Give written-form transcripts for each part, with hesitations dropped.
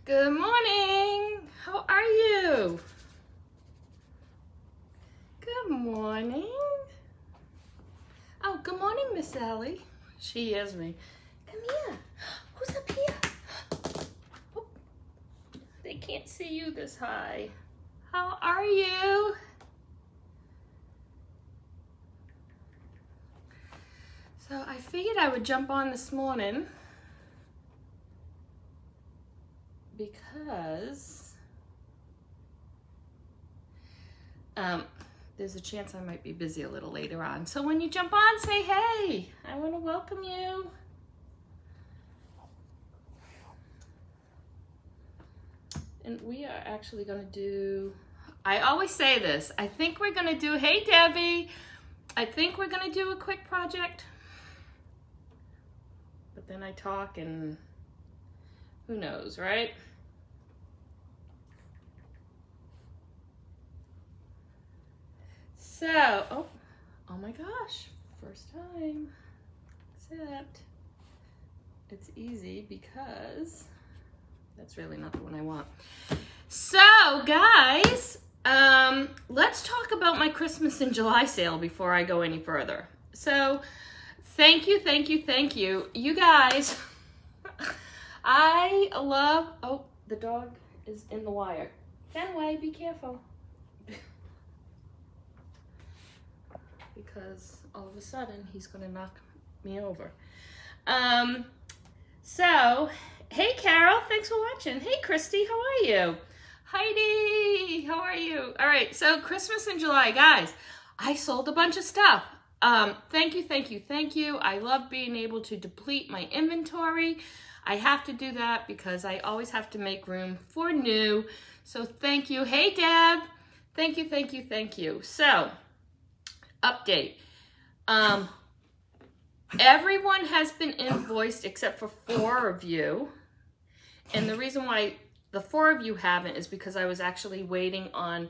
Good morning. How are you? Good morning. Oh, good morning, Miss Ellie. She hears me. Come here. Who's up here? Oh, they can't see you this high. How are you? So I figured I would jump on this morning because there's a chance I might be busy a little later on. So when you jump on, say hey. I want to welcome you. And we are actually going to do, I always say this, I think we're going to do, hey Debbie, I think we're going to do a quick project. But then I talk and who knows, right? So, oh my gosh, first time, except it's easy because that's really not the one I want. So guys, let's talk about my Christmas in July sale before I go any further. So thank you. You guys, I love, oh, the dog is in the wire. Fenway, be careful. Because all of a sudden he's gonna knock me over. So, hey Carol, thanks for watching. Hey Christy, how are you? Heidi, how are you? All right, so Christmas in July, guys, I sold a bunch of stuff. Thank you. I love being able to deplete my inventory. I have to do that because I always have to make room for new. So thank you. Hey Deb, thank you. So, update. Everyone has been invoiced except for 4 of you. And the reason why the 4 of you haven't is because I was actually waiting on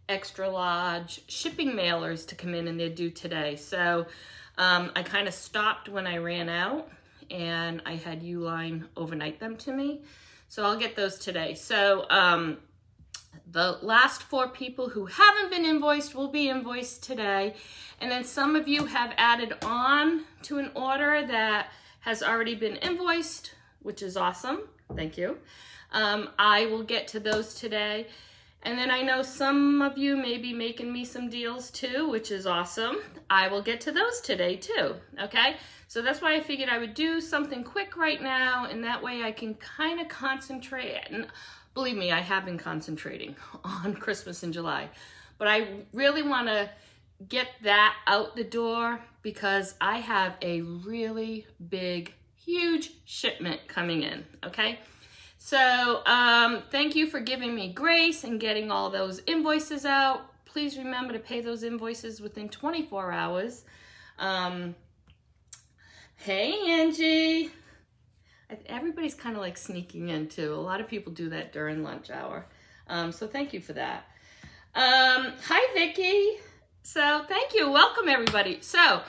extra large shipping mailers to come in and they're due today. So I kind of stopped when I ran out and I had Uline overnight them to me. So I'll get those today. So the last 4 people who haven't been invoiced will be invoiced today. And then some of you have added on to an order that has already been invoiced, which is awesome. Thank you. I will get to those today. And then I know some of you may be making me some deals too, which is awesome. I will get to those today too, okay? So that's why I figured I would do something quick right now, and that way I can kind of concentrate. And believe me, I have been concentrating on Christmas in July, but I really want to get that out the door because I have a really big, huge shipment coming in, okay? So thank you for giving me grace and getting all those invoices out. Please remember to pay those invoices within 24 hours. Hey, Angie. Everybody's kind of like sneaking in too. A lot of people do that during lunch hour. So thank you for that. Hi, Vicky. So thank you. Welcome, everybody. So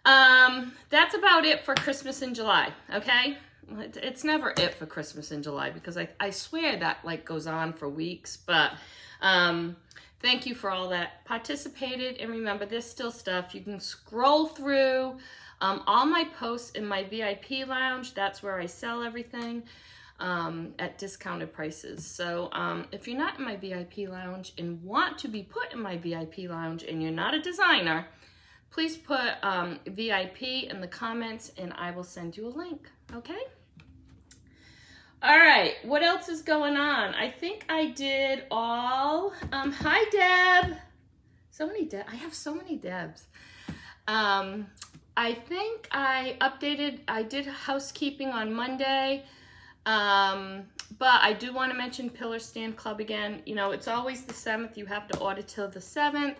that's about it for Christmas in July, okay? It's never it for Christmas in July because I swear that like goes on for weeks, but thank you for all that participated. And remember, there's still stuff. You can scroll through all my posts in my VIP lounge. That's where I sell everything at discounted prices. So if you're not in my VIP lounge and want to be put in my VIP lounge and you're not a designer, please put VIP in the comments and I will send you a link, okay? All right, what else is going on? I think I did all, hi Deb. So many Deb, I have so many Debs. I think I did housekeeping on Monday, but I do want to mention Pillar Stand Club again. You know, it's always the 7th. You have to order till the 7th.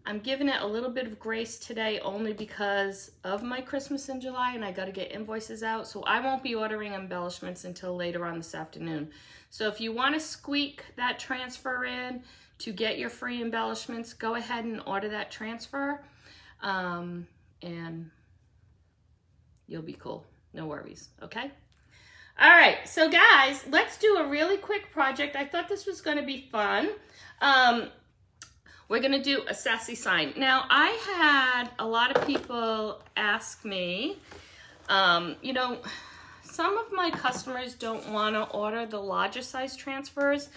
I'm giving it a little bit of grace today only because of my Christmas in July and I got to get invoices out. So I won't be ordering embellishments until later on this afternoon. So if you want to squeak that transfer in to get your free embellishments, go ahead and order that transfer. And you'll be cool. No worries. Okay. All right, so guys, let's do a really quick project. I thought this was going to be fun. We're going to do a sassy sign. Now, I had a lot of people ask me, you know, some of my customers don't want to order the larger size transfers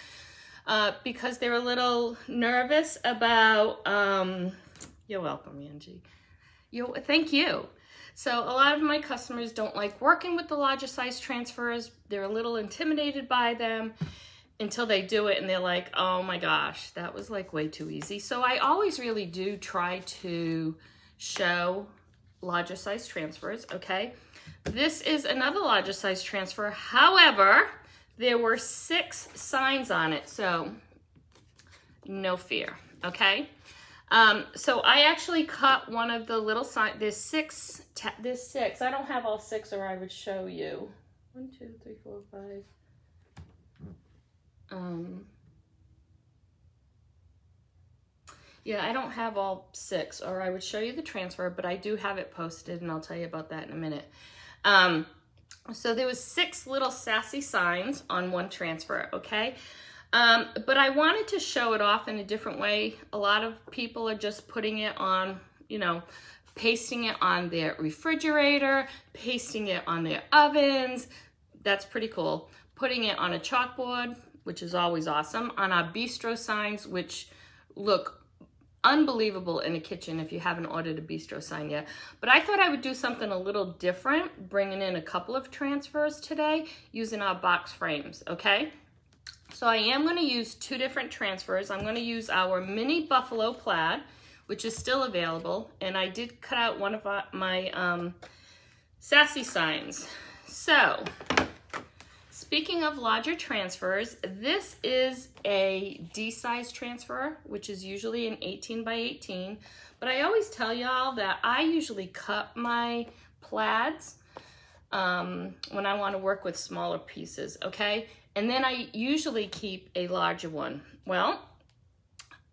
because they're a little nervous about, you're welcome, Angie. Thank you. So a lot of my customers don't like working with the larger size transfers. They're a little intimidated by them until they do it and they're like, oh my gosh, that was like way too easy. So I always really do try to show larger size transfers, okay? This is another larger size transfer. However, there were 6 signs on it, so no fear, okay? So I actually cut one of the little signs. There's six. I don't have all 6 or I would show you. 1, 2, 3, 4, 5. Yeah, I don't have all 6 or I would show you the transfer, but I do have it posted and I'll tell you about that in a minute. So there was 6 little sassy signs on one transfer, okay? But I wanted to show it off in a different way. A lot of people are just putting it on, you know, pasting it on their refrigerator, pasting it on their ovens. That's pretty cool. Putting it on a chalkboard, which is always awesome. On our bistro signs, which look unbelievable in a kitchen if you haven't ordered a bistro sign yet. But I thought I would do something a little different, bringing in a couple of transfers today using our box frames, okay? So I am going to use 2 different transfers. I'm going to use our mini buffalo plaid, which is still available, and I did cut out one of my sassy signs. So speaking of larger transfers, this is a D-size transfer, which is usually an 18 by 18. But I always tell y'all that I usually cut my plaids when I want to work with smaller pieces, okay? And then I usually keep a larger one. Well,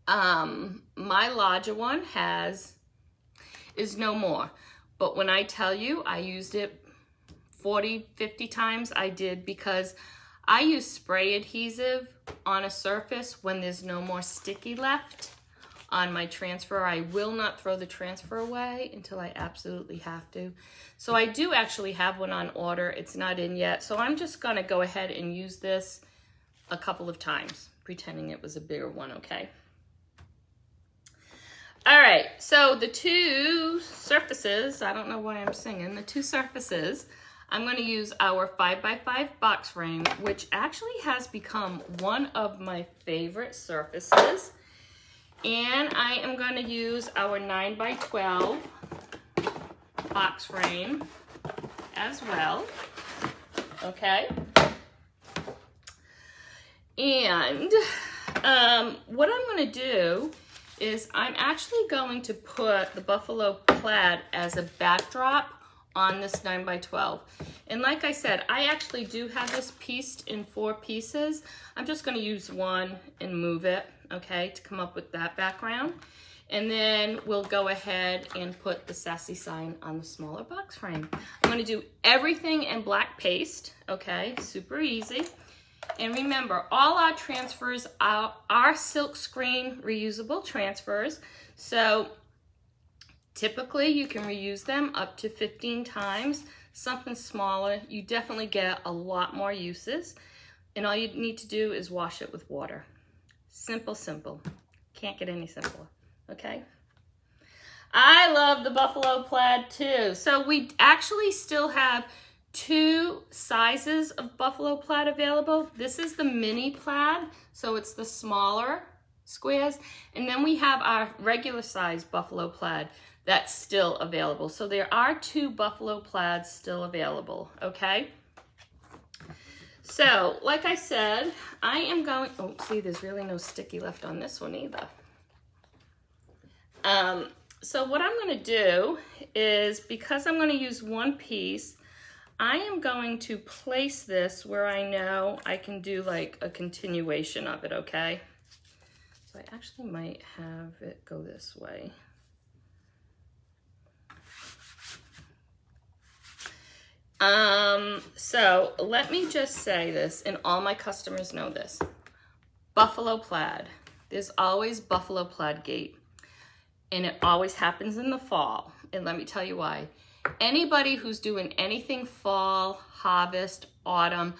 my larger one is no more. But when I tell you I used it 40, 50 times, I did, because I use spray adhesive on a surface when there's no more sticky left on my transfer. I will not throw the transfer away until I absolutely have to. So I do actually have one on order. It's not in yet. So I'm just gonna go ahead and use this a couple of times, pretending it was a bigger one, okay? All right, so the 2 surfaces, I don't know why I'm singing, the 2 surfaces, I'm gonna use our 5x5 box frame, which actually has become one of my favorite surfaces. And I am going to use our 9x12 box frame as well, okay? And what I'm going to do is I'm actually going to put the buffalo plaid as a backdrop on this 9x12. And like I said, I actually do have this pieced in 4 pieces. I'm just going to use one and move it, okay, to come up with that background. And then we'll go ahead and put the sassy sign on the smaller box frame. I'm going to do everything in black paste, okay, super easy. And remember, all our transfers are silk screen reusable transfers. So typically you can reuse them up to 15 times. Something smaller, you definitely get a lot more uses. And all you need to do is wash it with water. Simple, simple. Can't get any simpler, okay? I love the buffalo plaid too. So we actually still have 2 sizes of buffalo plaid available. This is the mini plaid, so it's the smaller squares. And then we have our regular size buffalo plaid that's still available. So there are 2 buffalo plaids still available, okay? So, like I said, I am going, oh, see, there's really no sticky left on this one either. So what I'm going to do is, because I'm going to use one piece, I am going to place this where I know I can do like a continuation of it, okay? So I actually might have it go this way. So let me just say this, and all my customers know this. Buffalo plaid. There's always buffalo plaid gate, and it always happens in the fall. And let me tell you why. Anybody who's doing anything fall, harvest, autumn,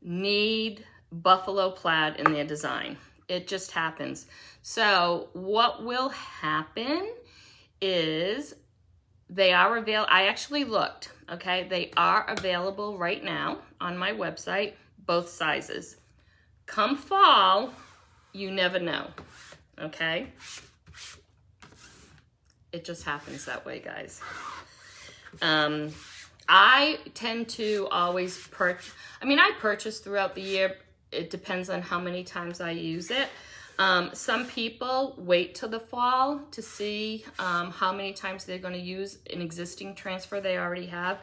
need buffalo plaid in their design. It just happens. So what will happen is they are available. I actually looked, okay? They are available right now on my website, both sizes. Come fall, you never know, okay? It just happens that way, guys. I tend to always purchase. I mean, I purchase throughout the year. It depends on how many times I use it. Some people wait till the fall to see how many times they're going to use an existing transfer they already have.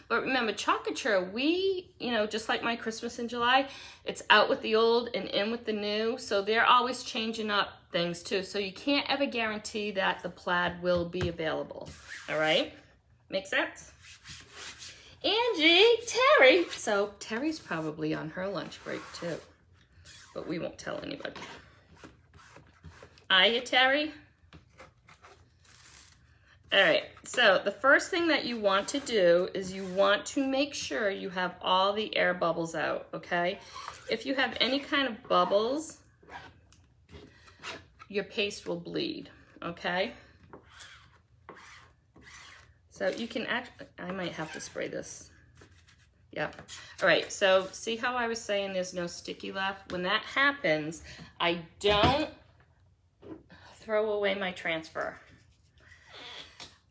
But remember, Couture, we, you know, just like my Christmas in July, it's out with the old and in with the new. So they're always changing up things too. So you can't ever guarantee that the plaid will be available. All right? Make sense? Angie, Terry. So Terry's probably on her lunch break too, but we won't tell anybody. Are you, Terry? All right, so the first thing that you want to do is you want to make sure you have all the air bubbles out, okay? If you have any kind of bubbles, your paste will bleed, okay? So you can I might have to spray this. Yeah. All right, so see how I was saying there's no sticky left? When that happens, I don't throw away my transfer.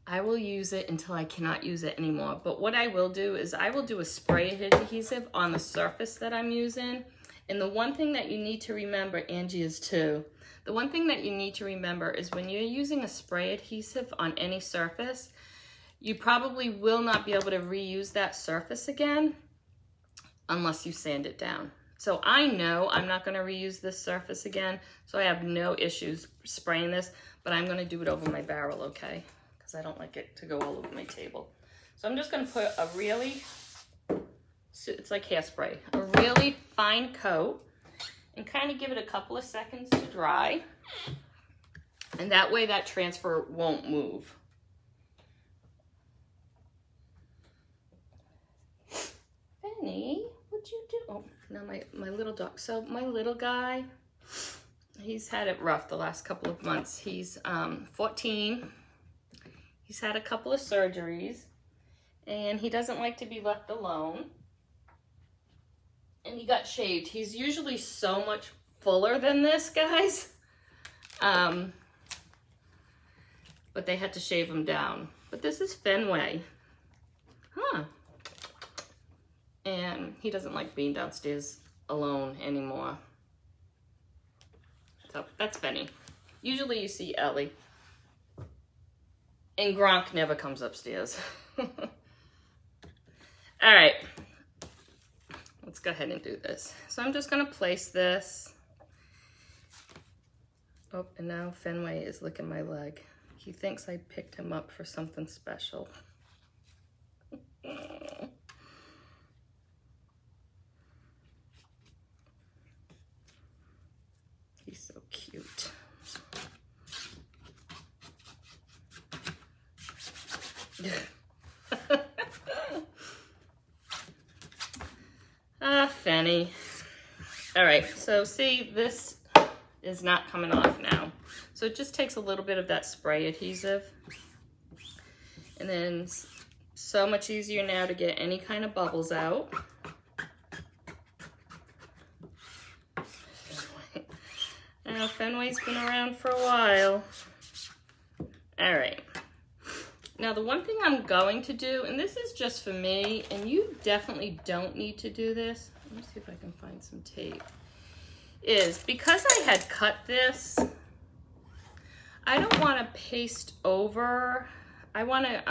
I will use it until I cannot use it anymore. But what I will do is I will do a spray adhesive on the surface that I'm using. And the one thing that you need to remember, Angie is too, the one thing that you need to remember is when you're using a spray adhesive on any surface, you probably will not be able to reuse that surface again unless you sand it down. So I know I'm not gonna reuse this surface again, so I have no issues spraying this, but I'm gonna do it over my barrel, okay? Because I don't like it to go all over my table. So I'm just gonna put a really, it's like hairspray, a really fine coat and kind of give it a couple of seconds to dry. And that way that transfer won't move. Benny, what'd you do? Oh, no, my little dog. So my little guy, he's had it rough the last couple of months. He's 14. He's had a couple of surgeries, and he doesn't like to be left alone. And he got shaved. He's usually so much fuller than this, guys. But they had to shave him down. But this is Fenway. Huh. And he doesn't like being downstairs alone anymore. So that's Benny. Usually you see Ellie. And Gronk never comes upstairs. All right. Let's go ahead and do this. So I'm just gonna place this. Oh, and now Fenway is licking my leg. He thinks I picked him up for something special. He's so cute. Fenny. All right, so see, this is not coming off now. So it just takes a little bit of that spray adhesive. And then so much easier now to get any kind of bubbles out. Now, Fenway's been around for a while. All right. Now, the one thing I'm going to do, and this is just for me, and you definitely don't need to do this. Let me see if I can find some tape. Is because I had cut this, I don't want to paste over. I want to,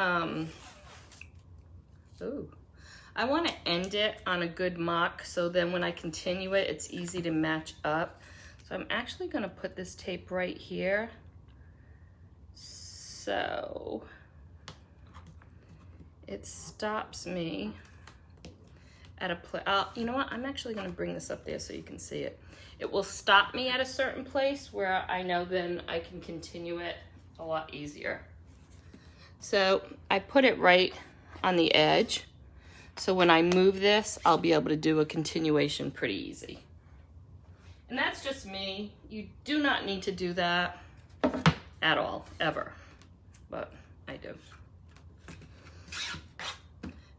I want to end it on a good mark, so then when I continue it, it's easy to match up. So I'm actually going to put this tape right here. So it stops me at a place. You know what? I'm actually going to bring this up there so you can see it. It will stop me at a certain place where I know then I can continue it a lot easier. So I put it right on the edge. So when I move this, I'll be able to do a continuation pretty easy. And that's just me. You do not need to do that at all, ever. But I do.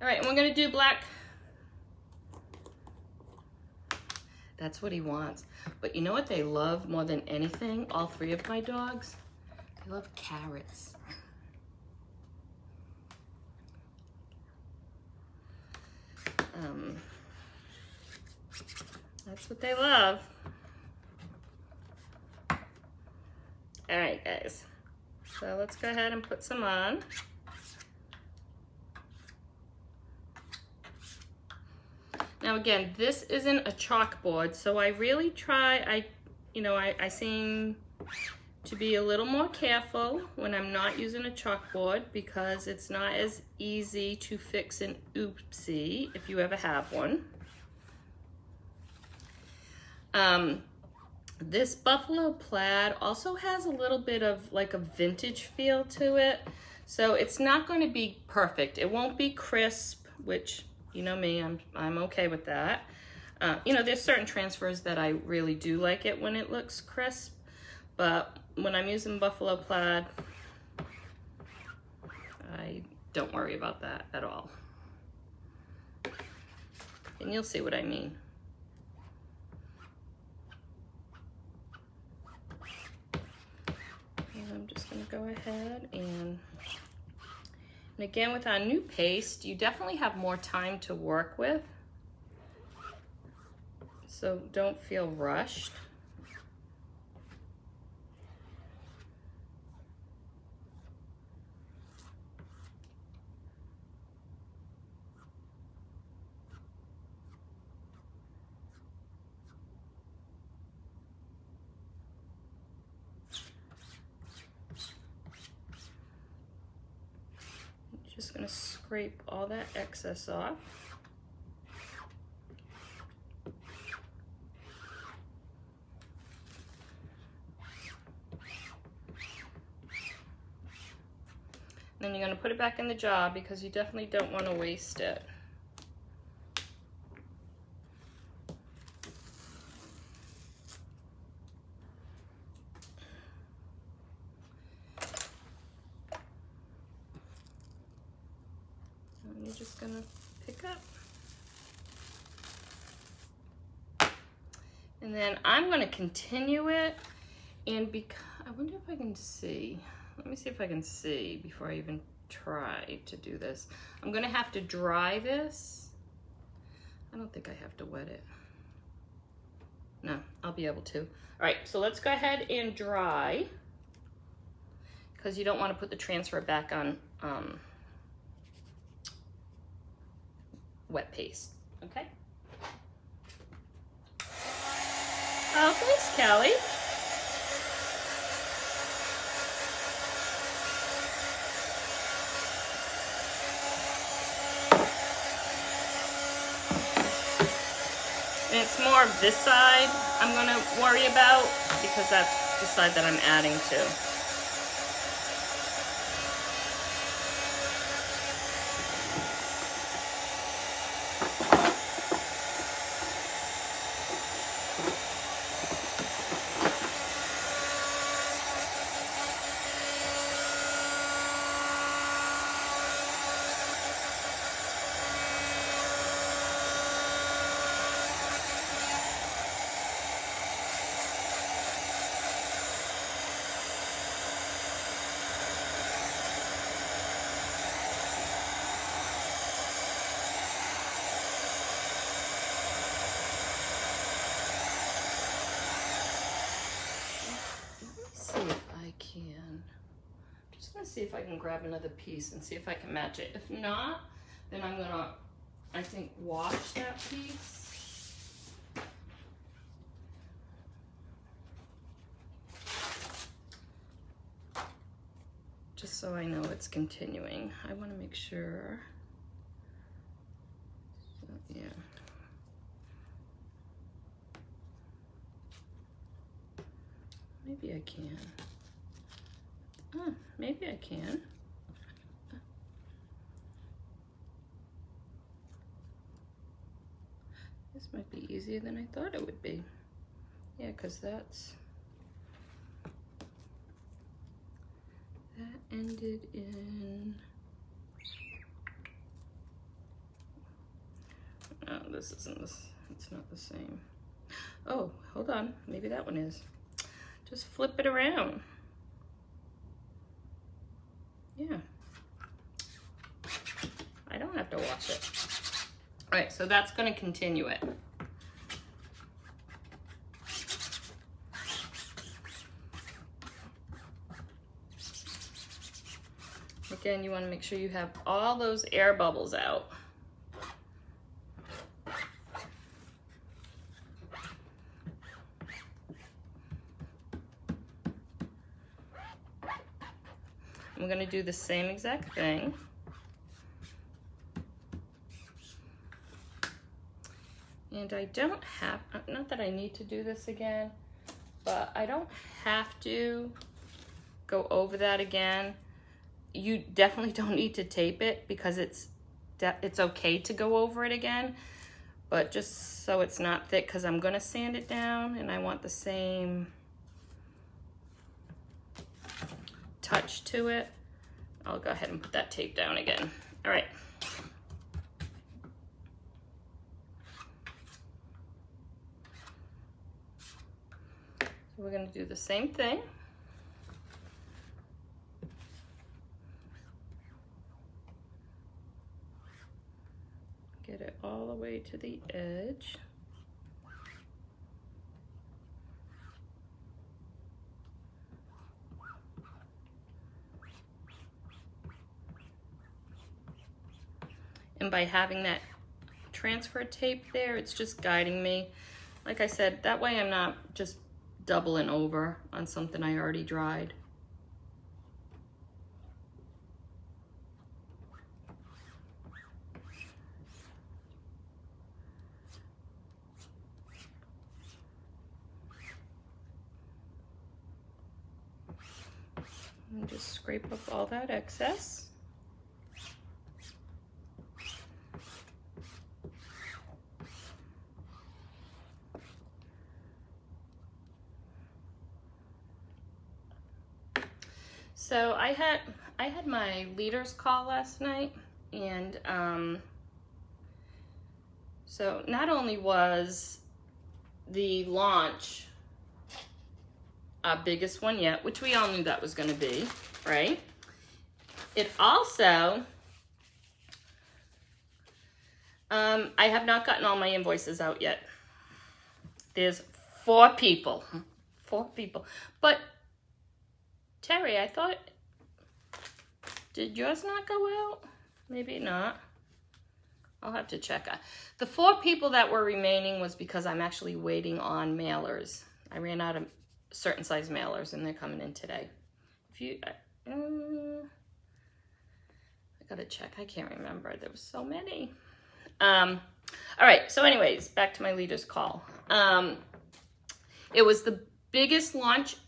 All right, and we're gonna do black. That's what he wants. But you know what they love more than anything? All three of my dogs? They love carrots. That's what they love. All right, guys. So let's go ahead and put some on. Now again, this isn't a chalkboard, so I really try, I seem to be a little more careful when I'm not using a chalkboard because it's not as easy to fix an oopsie if you ever have one. This buffalo plaid also has a little bit of like a vintage feel to it. So it's not going to be perfect. It won't be crisp, which, you know me, I'm okay with that. There's certain transfers that I really do like it when it looks crisp, but when I'm using buffalo plaid, I don't worry about that at all. And you'll see what I mean. I'm just gonna go ahead and again, with our new paste, you definitely have more time to work with. So don't feel rushed. Just gonna scrape all that excess off. Then you're gonna put it back in the jar because you definitely don't want to waste it. You're just gonna pick up. And then I'm gonna continue it, and I wonder if I can see. Let me see if I can see before I even try to do this. I'm gonna have to dry this. I don't think I have to wet it. No, I'll be able to. All right, so let's go ahead and dry, because you don't want to put the transfer back on wet paste, okay? Oh, thanks, Kelly. And it's more of this side I'm gonna worry about because that's the side that I'm adding to. See if I can grab another piece and see if I can match it. If not, then I'm gonna, I think, wash that piece. Just so I know it's continuing. I want to make sure. So, yeah. Maybe I can. Oh, maybe I can. This might be easier than I thought it would be. Yeah, because that ended in, oh, this isn't this, it's not the same. Oh, hold on, maybe that one is. Just flip it around. Yeah. I don't have to wash it. All right, so that's gonna continue it. Again, you wanna make sure you have all those air bubbles out. I'm gonna do the same exact thing. And I don't have, not that I need to do this again, but I don't have to go over that again. You definitely don't need to tape it because it's okay to go over it again, but just so it's not thick, because I'm gonna sand it down and I want the same touch to it. I'll go ahead and put that tape down again. All right. So we're gonna do the same thing. Get it all the way to the edge. And by having that transfer tape there, it's just guiding me. Like I said, that way I'm not just doubling over on something I already dried. And just scrape up all that excess. So I had my leaders call last night, and so not only was the launch our biggest one yet, which we all knew that was going to be, right? It also, I have not gotten all my invoices out yet. There's 4 people, but Terry, I thought, did yours not go out? Maybe not. I'll have to check. The 4 people that were remaining was because I'm actually waiting on mailers. I ran out of certain size mailers and they're coming in today. If you, I gotta check. I can't remember. There was so many. All right. So anyways, back to my leaders call. It was the biggest launch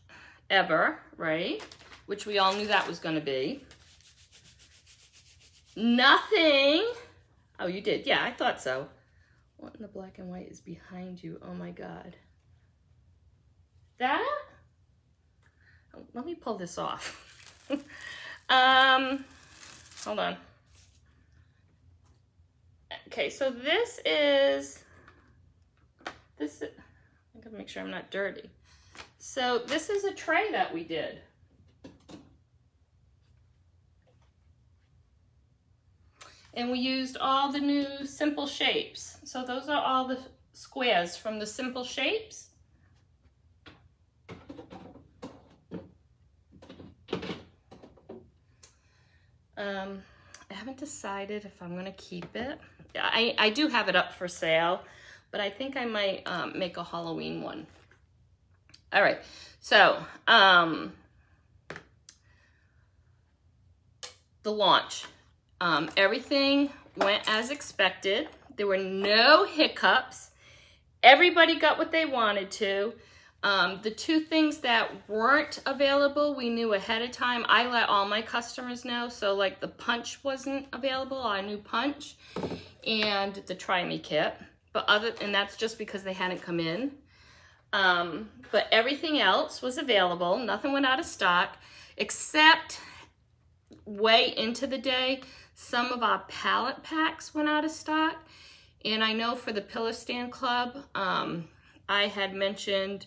ever, right? Which we all knew that was going to be. Nothing. Oh, you did. Yeah, I thought so. What in the black and white is behind you? Oh my God. That? Oh, let me pull this off. Hold on. Okay, so this is, I gotta make sure I'm not dirty. So this is a tray that we did. And we used all the new simple shapes. So those are all the squares from the simple shapes. I haven't decided if I'm gonna keep it. I do have it up for sale, but I think I might make a Halloween one. All right, so the launch. Everything went as expected. There were no hiccups. Everybody got what they wanted to. The two things that weren't available, we knew ahead of time. I let all my customers know. So like the punch wasn't available, our new punch, and the Try Me kit. And that's just because they hadn't come in. But everything else was available. Nothing went out of stock, except way into the day, some of our palette packs went out of stock. And I know for the Pillar Stand Club, I had mentioned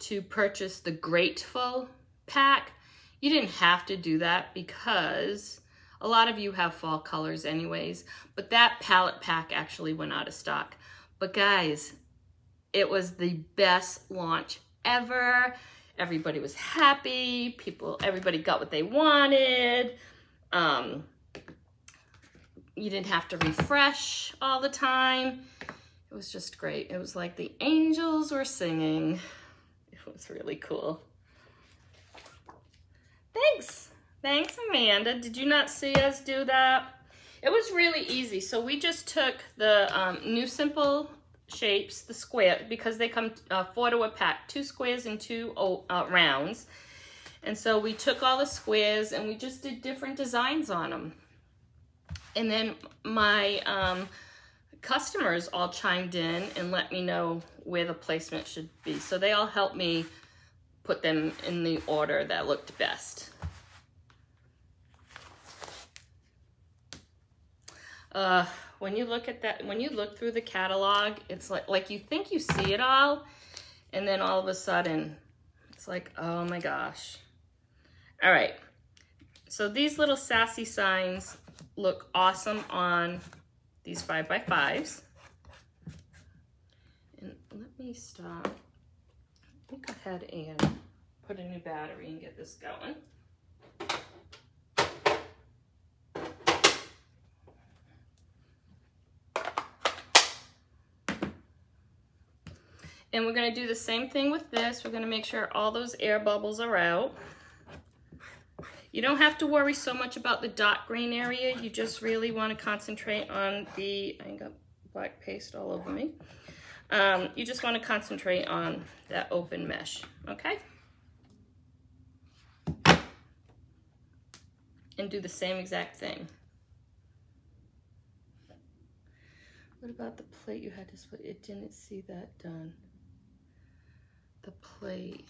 to purchase the Grateful pack. You didn't have to do that because a lot of you have fall colors anyways, but that palette pack actually went out of stock. But guys, it was the best launch ever. Everybody was happy. Everybody got what they wanted. You didn't have to refresh all the time. It was just great. It was like the angels were singing. It was really cool. Thanks. Thanks, Amanda. Did you not see us do that? It was really easy. So we just took the new simple shapes, the square, because they come 4 to a pack, 2 squares and 2 rounds. And so we took all the squares and we just did different designs on them. And then my customers all chimed in and let me know where the placement should be. So they all helped me put them in the order that looked best. When you look at that, when you look through the catalog, it's like you think you see it all, and then all of a sudden, it's like, oh my gosh. All right, so these little Sassy signs look awesome on these 5x5s. And let me stop. Go ahead and put a new battery and get this going. And we're going to do the same thing with this. We're going to make sure all those air bubbles are out. You don't have to worry so much about the dot green area. You just really want to concentrate on the, I got black paste all over me. You just want to concentrate on that open mesh, okay? And do the same exact thing. What about the plate you had to split? It didn't see that done. The plate.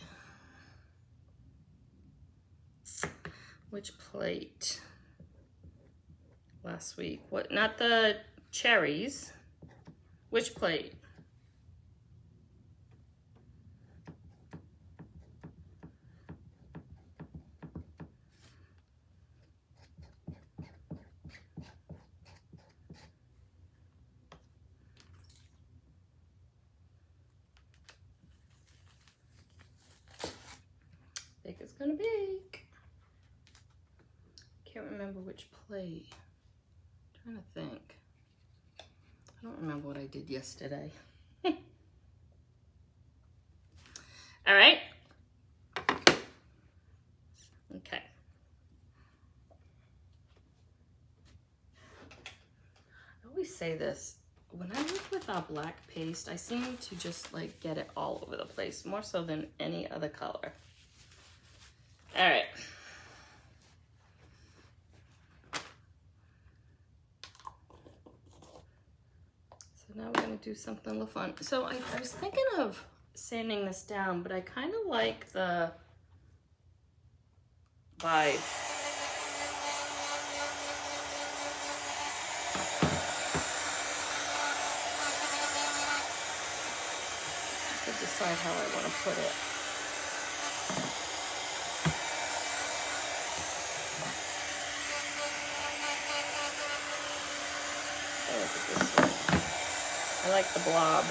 Which plate? Last week. What? Not the cherries. Which plate? Big is gonna bake. Can't remember which plate. I'm trying to think. I don't remember what I did yesterday. All right. Okay. I always say this. When I work with our black paste, I seem to just like get it all over the place, more so than any other color. All right. So now we're going to do something a little fun. So I was thinking of sanding this down, but I kind of like the vibe. Just to decide how I want to put it. I like the blob.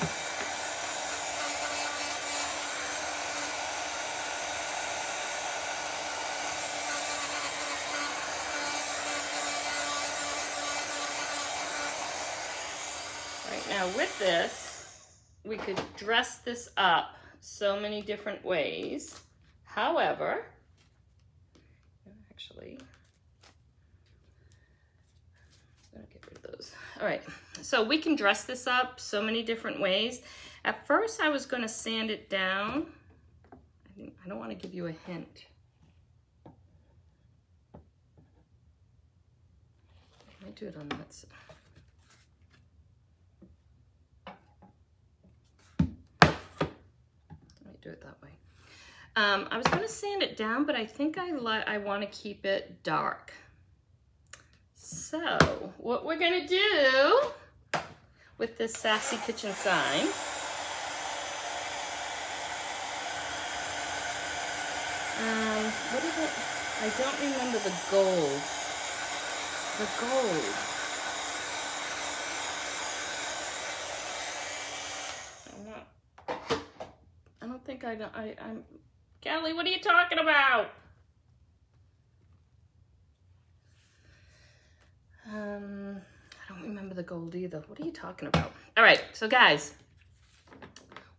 Right now with this, we could dress this up so many different ways. However, actually, I'm gonna get rid of those. All right, so we can dress this up so many different ways. At first, I was gonna sand it down I don't want to give you a hint. I might do it on that side. Do it that way. I was going to sand it down, but I think I want to keep it dark. So what we're going to do with this Sassy kitchen sign, what is it? I don't remember the gold. The gold. I don't think I'm, Callie, what are you talking about? I don't remember the gold either. What are you talking about? All right, so guys,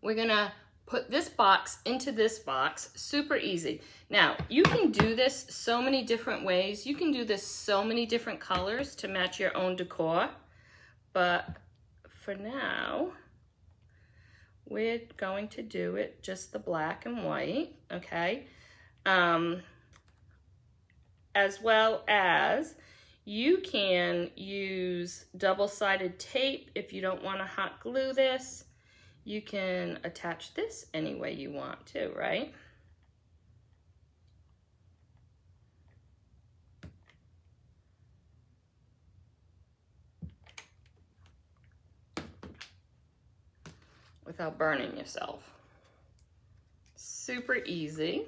we're gonna put this box into this box, super easy. Now, you can do this so many different ways. You can do this so many different colors to match your own decor, but for now, we're going to do it just the black and white, okay? As well as you can use double-sided tape if you don't want to hot glue this. You can attach this any way you want to, right? Without burning yourself. Super easy.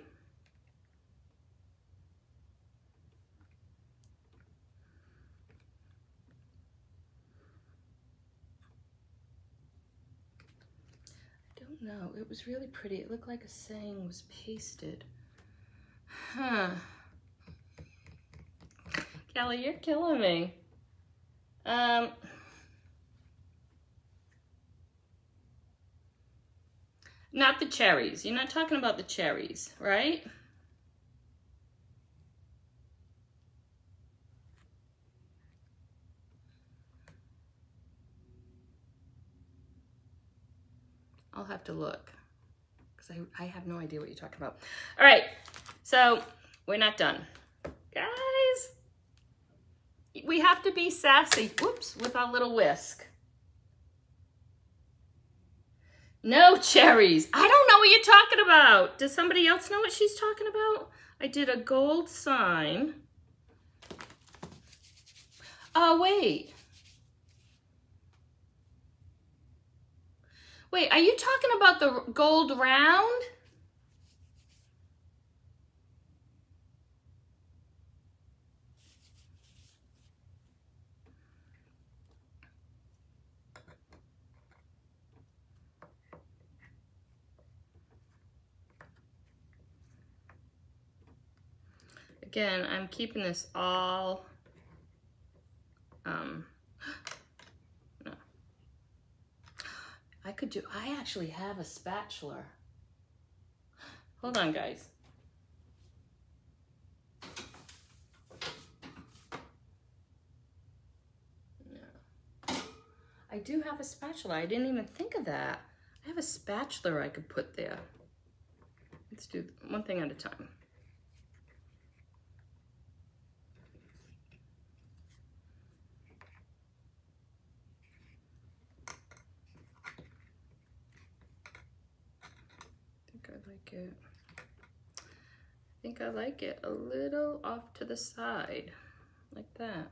I don't know, it was really pretty. It looked like a saying was pasted. Huh. Kelly, you're killing me. Not the cherries. You're not talking about the cherries, right? I'll have to look because I have no idea what you're talking about. All right, so we're not done. Guys, we have to be sassy, whoops, with our little whisk. No cherries. I don't know what you're talking about. Does somebody else know what she's talking about? I did a gold sign. Oh, wait. Wait, are you talking about the gold round? Again, I'm keeping this all, no. I actually have a spatula. Hold on, guys. No. I do have a spatula. I didn't even think of that. I have a spatula I could put there. Let's do one thing at a time. I think I like it a little off to the side, like that.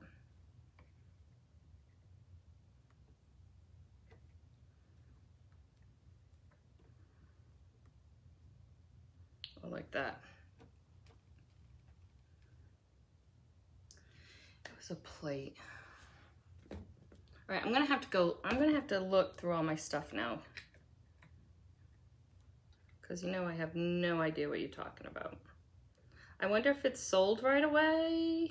Or like that. It was a plate. All right, I'm gonna have to look through all my stuff now. Because you know I have no idea what you're talking about. I wonder if it's sold right away.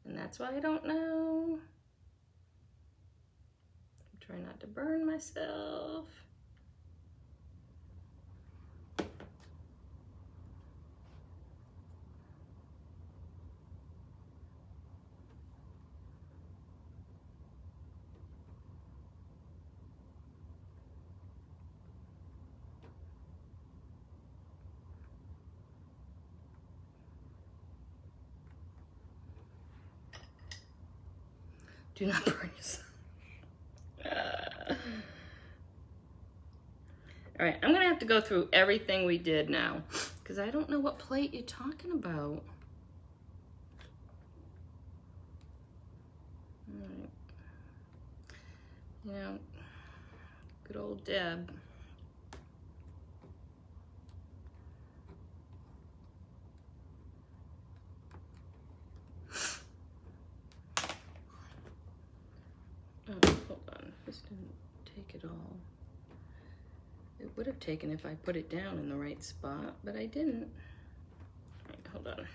And that's why I don't know. I'm trying not to burn myself. Do not burn yourself. All right, I'm gonna have to go through everything we did now because I don't know what plate you're talking about. All right. You know, good old Deb. Oh, hold on, this didn't take it all. It would have taken if I put it down in the right spot, but I didn't. All right, hold on.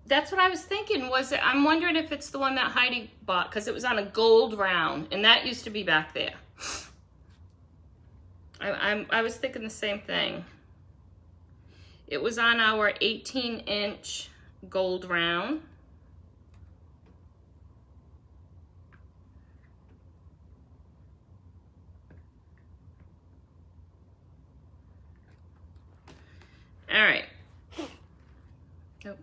That's what I was thinking. I'm wondering if it's the one that Heidi bought because it was on a gold round, and that used to be back there. I was thinking the same thing. It was on our 18-inch gold round. All right. Oh.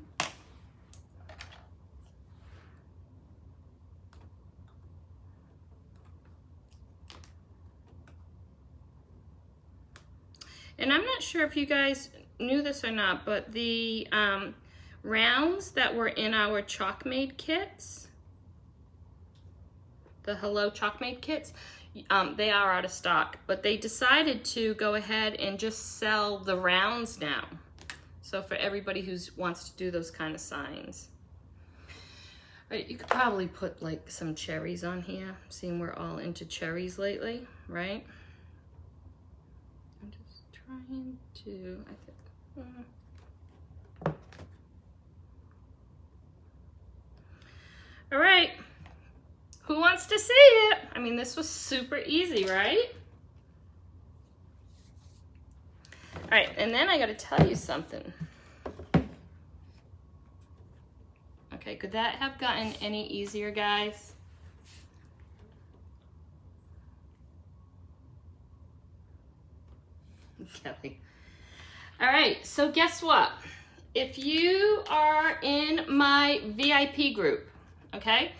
And I'm not sure if you guys knew this or not, but the rounds that were in our chalk made kits, the Hello chalk made kits, they are out of stock, but they decided to go ahead and just sell the rounds now. So for everybody who wants to do those kind of signs. Right, you could probably put like some cherries on here, seeing we're all into cherries lately, right? I'm just trying to, I think. All right. Who wants to see it? I mean, this was super easy, right? All right, and then I got to tell you something. Okay, could that have gotten any easier, guys? Kelly. All right, so guess what? If you are in my VIP group, okay?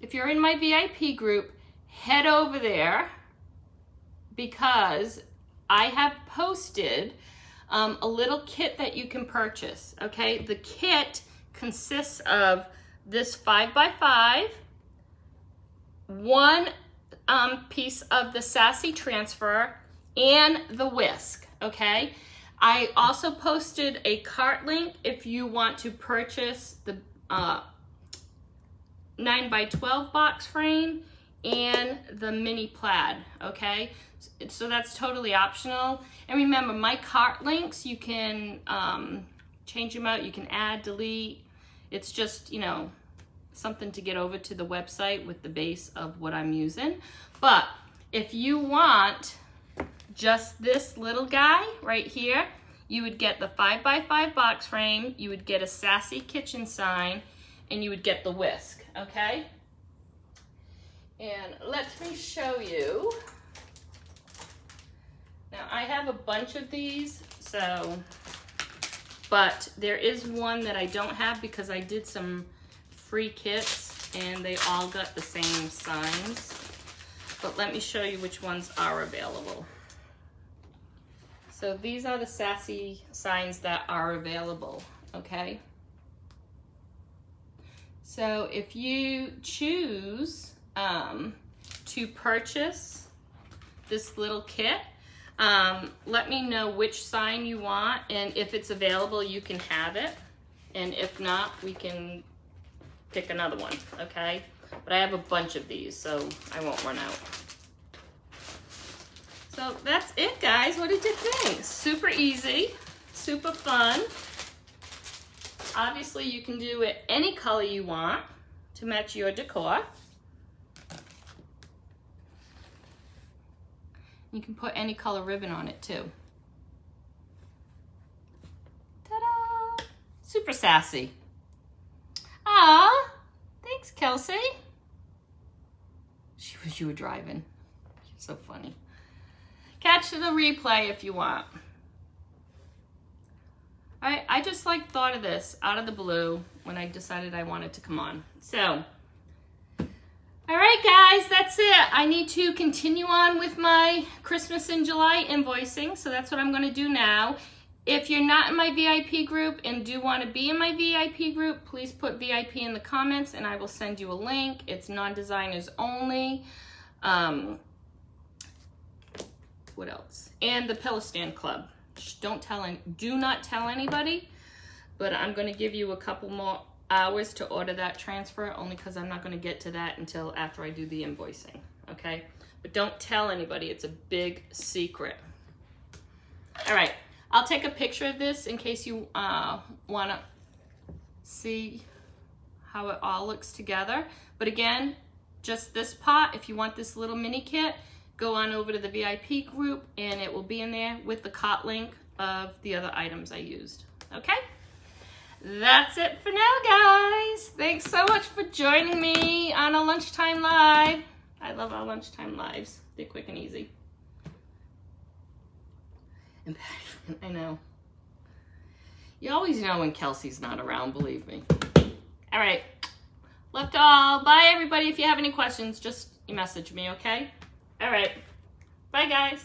If you're in my VIP group, head over there because I have posted a little kit that you can purchase, okay? The kit consists of this 5x5, one piece of the Sassy transfer, and the whisk, okay? I also posted a cart link if you want to purchase the 9x12 box frame and the mini plaid, okay? So that's totally optional. And remember, my cart links, you can change them out, you can add, delete. It's just, you know, something to get over to the website with the base of what I'm using. But if you want just this little guy right here, you would get the 5x5 box frame, you would get a Sassy kitchen sign, and you would get the whisk, okay? And let me show you. Now I have a bunch of these, but there is one that I don't have because I did some free kits and they all got the same signs. But let me show you which ones are available. So these are the Sassy signs that are available, okay? So if you choose to purchase this little kit, let me know which sign you want, and if it's available, you can have it. And if not, we can pick another one, okay? But I have a bunch of these, so I won't run out. So that's it, guys. What did you think? Super easy, super fun. Obviously, you can do it any color you want to match your decor. You can put any color ribbon on it too. Ta-da! Super sassy. Kelsey? You were driving. You're so funny. Catch the replay if you want. All right, I just like thought of this out of the blue when I decided I wanted to come on. So, all right, guys, that's it. I need to continue on with my Christmas in July invoicing, so that's what I'm going to do now. If you're not in my VIP group and do want to be in my VIP group, please put VIP in the comments and I will send you a link. It's non-designers only. What else? And the Pillow Stand Club. Do not tell anybody, but I'm going to give you a couple more hours to order that transfer, only because I'm not going to get to that until after I do the invoicing, okay? But don't tell anybody. It's a big secret. All right, I'll take a picture of this in case you want to see how it all looks together. But again, just this pot. If you want this little mini kit, go on over to the VIP group and it will be in there with the cart link of the other items I used, okay? That's it for now, guys. Thanks so much for joining me on a lunchtime live. I love our lunchtime lives. They're quick and easy. And I know. You always know when Kelsey's not around, believe me. All right. Love to all. Bye, everybody. If you have any questions, just message me, okay? All right. Bye, guys.